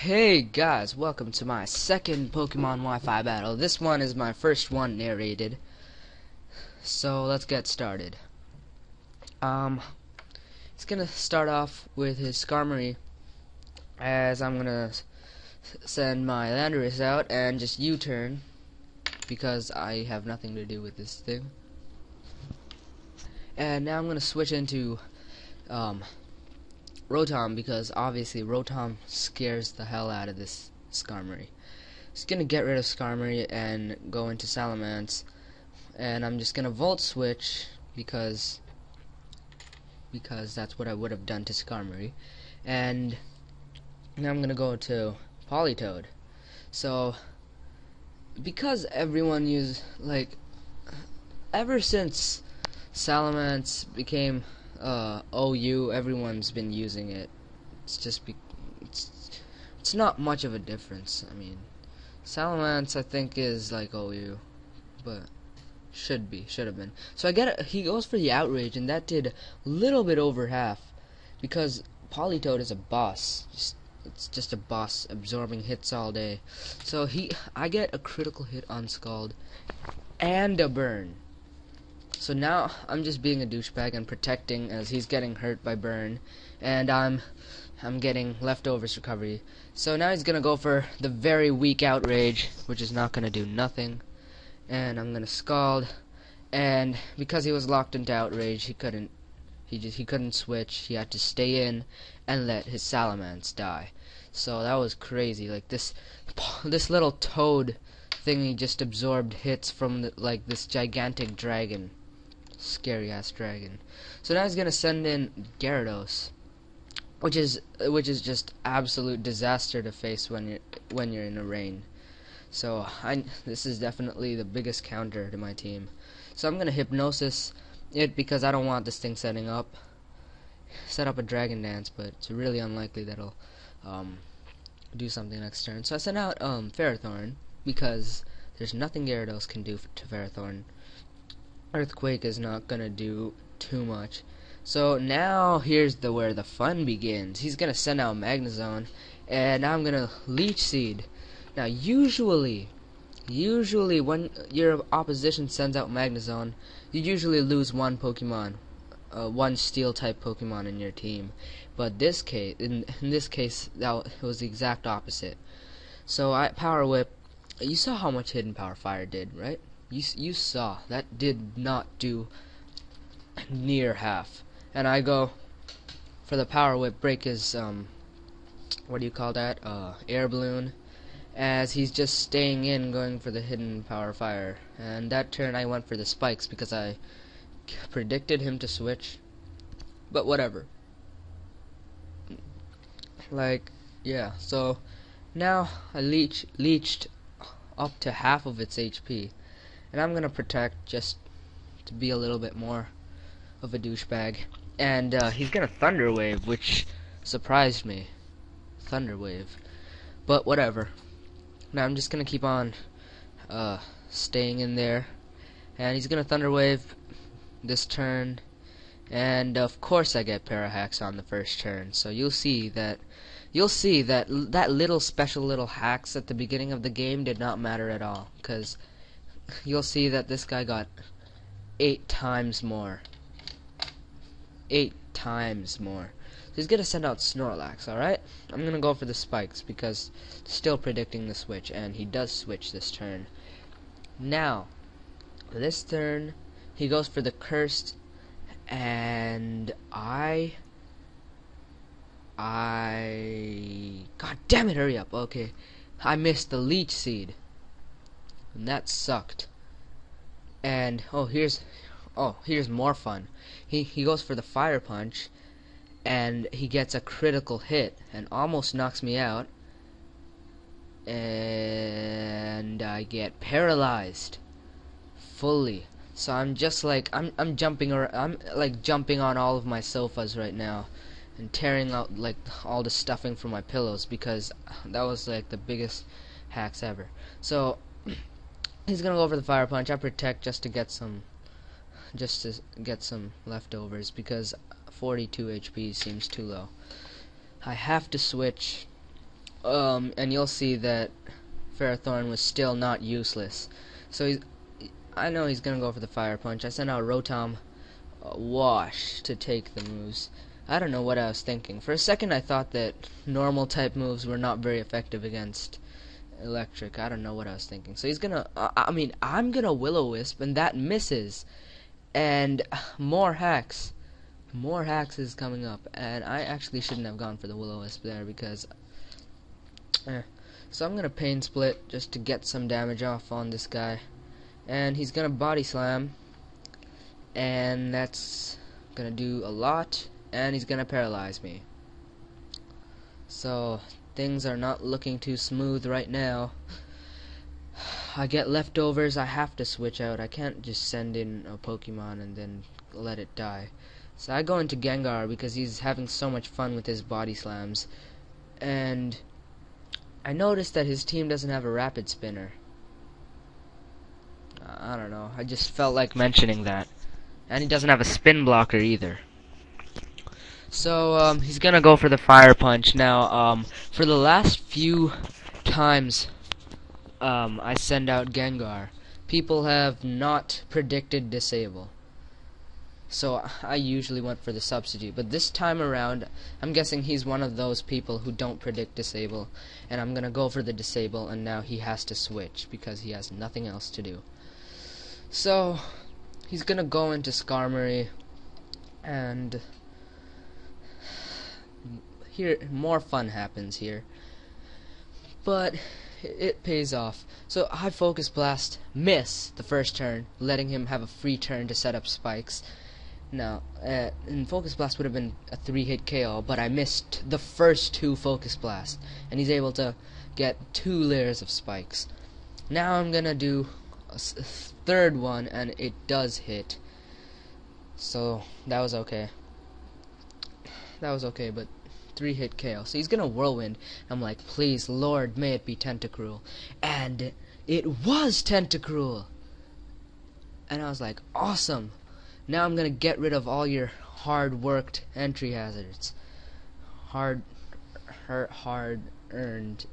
Hey guys, welcome to my second Pokemon Wi-Fi battle. This one is my first one narrated. So let's get started. It's gonna start off with his Skarmory, as I'm gonna send my Landorus out and just U-turn because I have nothing to do with this thing. And now I'm gonna switch into Rotom, because obviously Rotom scares the hell out of this Skarmory. Just gonna get rid of Skarmory and go into Salamence, and I'm just gonna Volt Switch because that's what I would have done to Skarmory. And now I'm gonna go to Politoed. So because everyone ever since Salamence became OU, everyone's been using it. It's not much of a difference. I mean, Salamence I think is like OU, but should have been. So he goes for the Outrage, and that did a little bit over half, because Politoed is a boss. It's just a boss absorbing hits all day. So I get a critical hit on Scald and a burn. So now I'm just being a douchebag and protecting, as he's getting hurt by burn, and I'm getting leftovers recovery. So now he's gonna go for the very weak Outrage, which is not gonna do nothing, and I'm gonna Scald. And because he was locked into Outrage, he couldn't switch. He had to stay in and let his Salamence die. So that was crazy. Like this little toad thingy just absorbed hits from this gigantic dragon. Scary ass dragon. So now he's gonna send in Gyarados, which is just absolute disaster to face when you're in a rain. So this is definitely the biggest counter to my team. So I'm gonna Hypnosis it because I don't want this thing set up a Dragon Dance, but it's really unlikely that it'll do something next turn. So I sent out Ferrothorn because there's nothing Gyarados can do to Ferrothorn. Earthquake is not gonna do too much. So now here's where the fun begins. He's gonna send out Magnezone, and I'm gonna Leech Seed. Now usually when your opposition sends out Magnezone, you usually lose one Pokemon, one Steel type Pokemon in your team. But in this case, that was the exact opposite. So I Power Whip. You saw how much Hidden Power Fire did, right? You saw that did not do near half. And I go for the Power Whip, break his what do you call that? Air Balloon, as he's just staying in, going for the Hidden Power Fire. And that turn I went for the Spikes because I predicted him to switch. But whatever. Yeah. So now I leeched up to half of its HP. And I'm gonna protect just to be a little bit more of a douchebag. And he's gonna Thunder Wave, which surprised me. Thunder Wave. But whatever. Now I'm just gonna keep on staying in there. And he's gonna Thunder Wave this turn. And of course I get Parahax on the first turn. So you'll see that little special little hacks at the beginning of the game did not matter at all, because you'll see that this guy got 8 times more. 8 times more. So he's gonna send out Snorlax, alright? I'm gonna go for the Spikes because still predicting the switch, and he does switch this turn. Now, this turn, he goes for the Cursed, and God damn it, hurry up. Okay. I missed the Leech Seed, and that sucked. And here's more fun. He goes for the Fire Punch, and he gets a critical hit and almost knocks me out, and I get paralyzed fully. So I'm just I'm jumping on all of my sofas right now and tearing out all the stuffing from my pillows, because that was the biggest hacks ever. So he's gonna go for the Fire Punch. I protect just to get some leftovers, because 42 HP seems too low. I have to switch and you'll see that Ferrothorn was still not useless. So I know he's gonna go for the Fire Punch. I sent out Rotom Wash to take the moves. I don't know what I was thinking. For a second I thought that normal type moves were not very effective against electric. I don't know what I was thinking. So he's gonna, I'm gonna Will-O-Wisp, and that misses. And more hacks. More hacks is coming up. And I actually shouldn't have gone for the Will-O-Wisp there because... So I'm gonna Pain Split just to get some damage off on this guy. And he's gonna Body Slam. And that's gonna do a lot. And he's gonna paralyze me. So things are not looking too smooth right now. I get leftovers. I have to switch out. I can't just send in a Pokemon and then let it die. So I go into Gengar because he's having so much fun with his Body Slams. And I noticed that his team doesn't have a Rapid Spinner. I don't know. I just felt like mentioning that. And he doesn't have a Spin Blocker either. So he's gonna go for the Fire Punch now. For the last few times I send out Gengar, people have not predicted Disable. So I usually went for the substitute, but this time around I'm guessing he's one of those people who don't predict Disable, and I'm gonna go for the Disable, and now he has to switch because he has nothing else to do. So he's gonna go into Skarmory, and here more fun happens here, but it pays off. So high Focus Blast, miss the first turn, letting him have a free turn to set up spikes. Now, and Focus Blast would have been a 3-hit KO, but I missed the first 2 Focus Blasts, and he's able to get 2 layers of spikes. Now I'm gonna do a third one, and it does hit. So that was okay. That was okay, but 3-hit KO. So he's gonna Whirlwind. I'm like, please, Lord, may it be Tentacruel. And it was Tentacruel. And I was like, awesome. Now I'm gonna get rid of all your hard-worked entry hazards. Hard-earned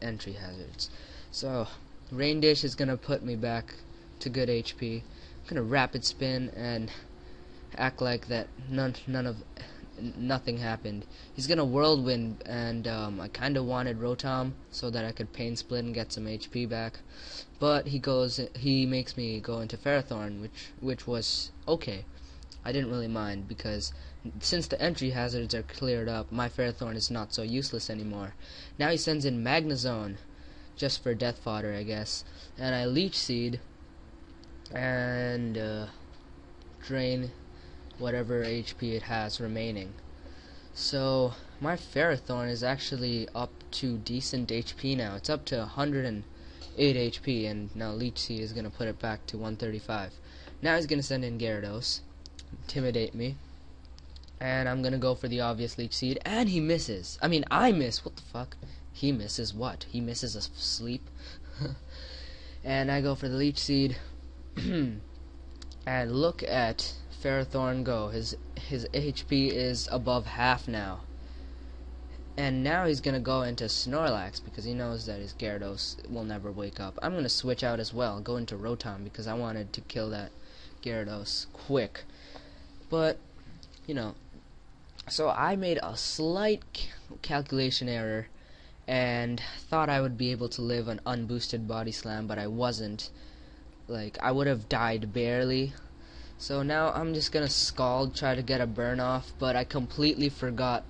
entry hazards. So Rain Dish is gonna put me back to good HP. I'm gonna Rapid Spin and act like that nothing happened. He's gonna Whirlwind, and I kinda wanted Rotom so that I could Pain Split and get some HP back. But he makes me go into Ferrothorn, which was okay. I didn't really mind because since the entry hazards are cleared up, my Ferrothorn is not so useless anymore. Now he sends in Magnezone just for death fodder, I guess. And I Leech Seed and drain whatever HP it has remaining. So my Ferrothorn is actually up to decent HP now. It's up to 108 HP, and now Leech Seed is gonna put it back to 135. Now he's gonna send in Gyarados, intimidate me, and I'm gonna go for the obvious Leech Seed, and he misses. I mean, I miss. What the fuck? He misses what? He misses a sleep. And I go for the Leech Seed, and look at Ferrothorn go. His HP is above half now. And now he's gonna go into Snorlax because he knows that his Gyarados will never wake up. I'm gonna switch out as well, go into Rotom because I wanted to kill that Gyarados quick. But, you know, so I made a slight calculation error and thought I would be able to live an unboosted Body Slam, but I wasn't. Like, I would have died barely. So now I'm just gonna Scald, try to get a burn off, but I completely forgot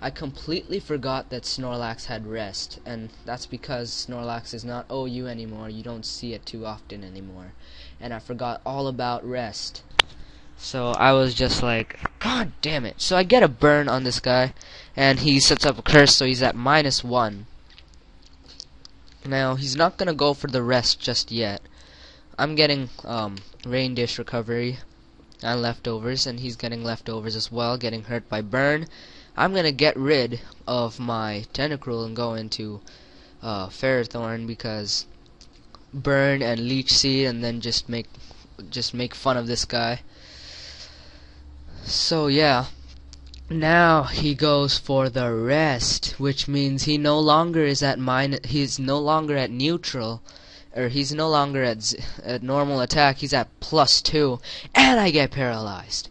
that Snorlax had rest, and that's because Snorlax is not OU anymore. You don't see it too often anymore. And I forgot all about rest. So I was just like, God damn it. So I get a burn on this guy, and he sets up a curse, so he's at -1. Now, he's not gonna go for the rest just yet. I'm getting Rain Dish recovery and leftovers, and he's getting leftovers as well, getting hurt by burn. I'm gonna get rid of my Tentacruel and go into Ferrothorn because burn and Leech Seed, and then just make fun of this guy. So yeah, Now he goes for the rest, which means he no longer is at he's no longer at neutral, or he's no longer at normal attack. He's at +2, and I get paralyzed.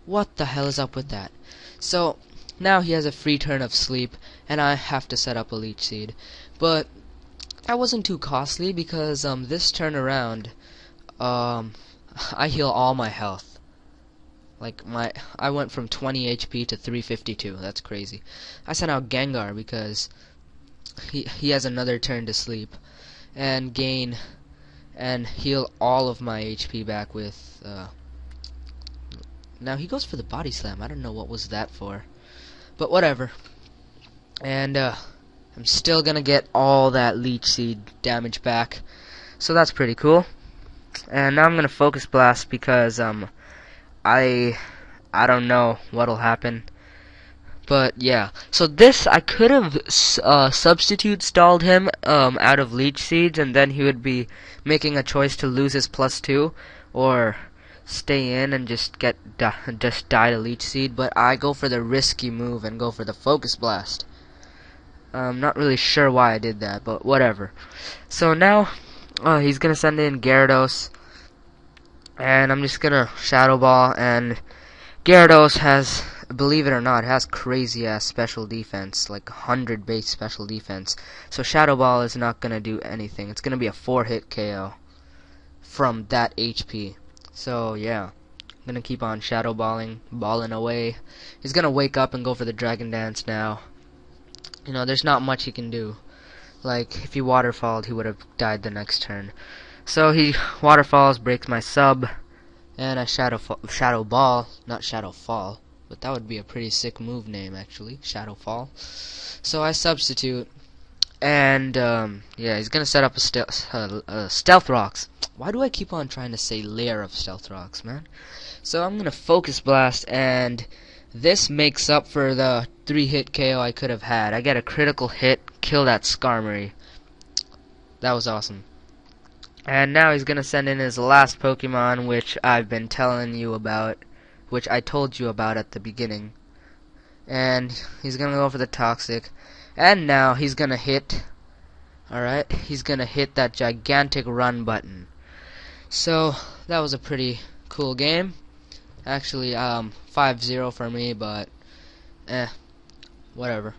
What the hell is up with that? So now he has a free turn of sleep, and I have to set up a leech seed. But that wasn't too costly because this turn around, I heal all my health. Like I went from 20 HP to 352. That's crazy. I sent out Gengar because he has another turn to sleep and gain and heal all of my HP back with. Now he goes for the body slam. I don't know what was that for, but whatever. And I'm still gonna get all that leech seed damage back, so that's pretty cool. And now I'm gonna focus blast because I don't know what'll happen, but yeah. So this I could have substitute stalled him out of leech seeds, and then he would be making a choice to lose his +2 or stay in and just die to leech seed. But I go for the risky move and go for the focus blast. I'm not really sure why I did that, but whatever. So now he's gonna send in Gyarados. And I'm just gonna Shadow Ball, and Gyarados has, believe it or not, has crazy ass special defense, like 100 base special defense. So Shadow Ball is not gonna do anything. It's gonna be a 4-hit KO from that HP. So yeah, I'm gonna keep on Shadow Balling away. He's gonna wake up and go for the Dragon Dance now. You know, there's not much he can do. Like if he waterfalled, he would have died the next turn. So he waterfalls, breaks my sub, and I shadow ball, not shadow fall, but that would be a pretty sick move name actually, shadow fall. So I substitute, and yeah, he's gonna set up a stealth rocks. Why do I keep on trying to say layer of stealth rocks, man? So I'm gonna focus blast, and this makes up for the 3-hit KO I could have had. I get a critical hit, kill that Skarmory. That was awesome. And now he's gonna send in his last Pokemon, which I've been telling you about, which I told you about at the beginning. And he's gonna go for the Toxic. And now he's gonna hit, alright, he's gonna hit that gigantic run button. So that was a pretty cool game. Actually, 5-0 for me, but whatever.